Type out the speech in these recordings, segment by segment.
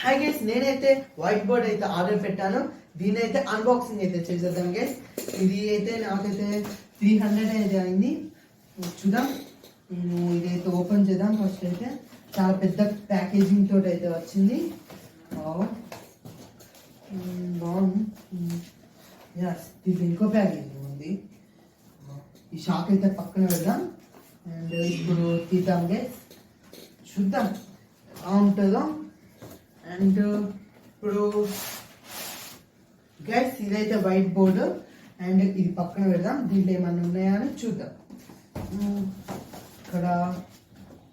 Hi guys, నేనైతే white board అయితే order పెట్టాను. దీని అయితే అన్బాక్సింగ్ అయితే చేసేద్దాం గైస్. ఇది అయితే నాకైతే 300 అయితే అయింది. చూద్దాం, నేను ఇదైతే ఓపెన్ చేద్దాం. ఫస్ట్ అయితే చాలా పెద్ద ప్యాకేజింగ్ తోటి అయితే వచ్చింది. బాగుంది. దీంట్లో ఇంకో ప్యాకేజింగ్ ఉంది. ఈ షాక్ అయితే పక్కన పెడదాం. అండ్ ఇప్పుడు తీద్దాం గైస్, చూద్దాం ఎలా ఉంటుందో. అండ్ ఇప్పుడు గైస్ ఇదైతే వైట్ బోర్డు అండ్ ఇది పక్కన పెడదాం. దీంట్లో ఏమన్నా ఉన్నాయా అని చూద్దాం. ఇక్కడ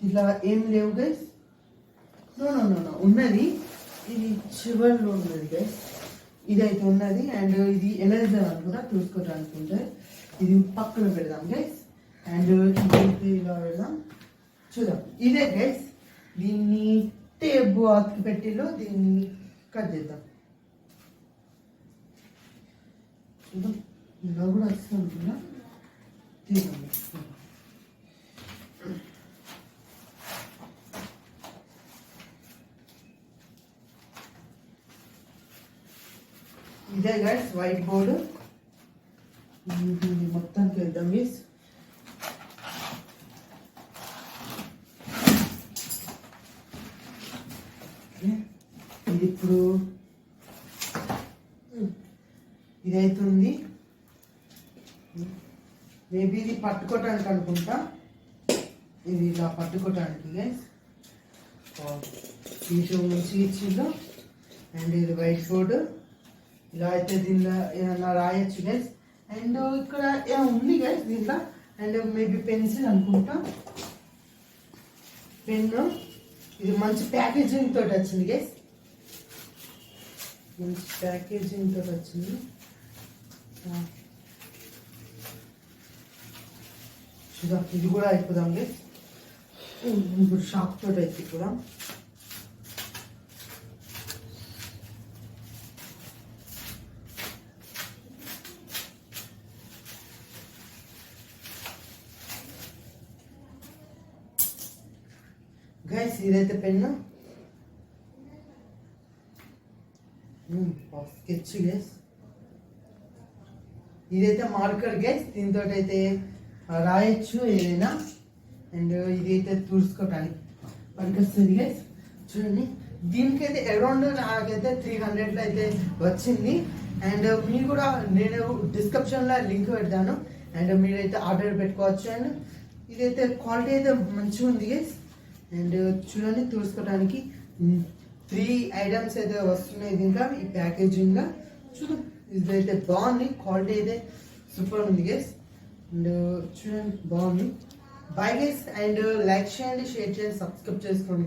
ఇట్లా ఏం లేవు గైస్. నో ఉన్నది, ఇది చివరిలో ఉన్నది గైస్. ఇదైతే ఉన్నది అండ్ ఇది ఎలైజర్ అనుకుంటా, చూసుకోవడానికి ఉంటే ఇది పక్కన పెడదాం గైస్. అండ్ ఇదైతే ఇలా పెడదాం, చూద్దాం. ఇదే గైస్, దీన్ని టేప్ అతికి పెట్టిలో దీన్ని కట్ చేద్దాం. చూద్దాం, ఇలా కూడా వస్తుంది అనుకున్నా. తీద్దాం. ఇదే గైస్ వైట్ బోర్డు. మొత్తం చేద్దాం గైస్. ఇది ఇప్పుడు ఇదైతుంది. మేబీ ఇది పట్టుకోవటానికి అనుకుంటా. ఇది ఇలా పట్టుకోవటానికి గైస్. మీషో నుంచి ఇచ్చిందో. అండ్ ఇది వైట్ బోర్డు. ఇలా అయితే దీనిలో ఏమన్నా రాయొచ్చు గైస్. అండ్ ఇక్కడ ఉంది గైస్ దీంట్లో. అండ్ మేబీ పెన్సిల్ అనుకుంటా, పెన్ను. ఇది మంచి ప్యాకేజింగ్ తోటి వచ్చింది గైస్, మంచి ప్యాకేజింగ్ తోటి వచ్చింది. చూద్దాం, ఇది కూడా అయిపోదాం గైస్. ఇప్పుడు షాప్ తోటి అయిపోదాం. గైస్ ఇదైతే పెన్ను, స్కెచ్ గైస్. ఇదైతే మార్కర్ గైస్, దీంతో అయితే రాయొచ్చు ఏదైనా. అండ్ ఇదైతే తుడుచుకోవటానికి పనికొస్తుంది గైస్. చూడండి, దీనికైతే అరౌండ్ నాకైతే 300 అయితే వచ్చింది. అండ్ మీరు కూడా, నేను డిస్క్రిప్షన్లో లింక్ పెడతాను. అండ్ మీరైతే ఆర్డర్ పెట్టుకోవచ్చు. అండ్ ఇదైతే క్వాలిటీ అయితే మంచిగా ఉంది గైస్. అండ్ చూడండి, తుడుచుకోవడానికి 3 ఐటమ్స్ అయితే వస్తున్నాయి దీంట్లో ఈ ప్యాకేజింగ్గా. చూడండి, ఇదైతే బాగుంది, క్వాలిటీ అయితే సూపర్ ఉంది గైస్. అండ్ చూడండి, బాగుంది. Bye guys. అండ్ లైక్ చేయండి, షేర్ చేయండి, సబ్స్క్రైబ్ చేసుకోండి.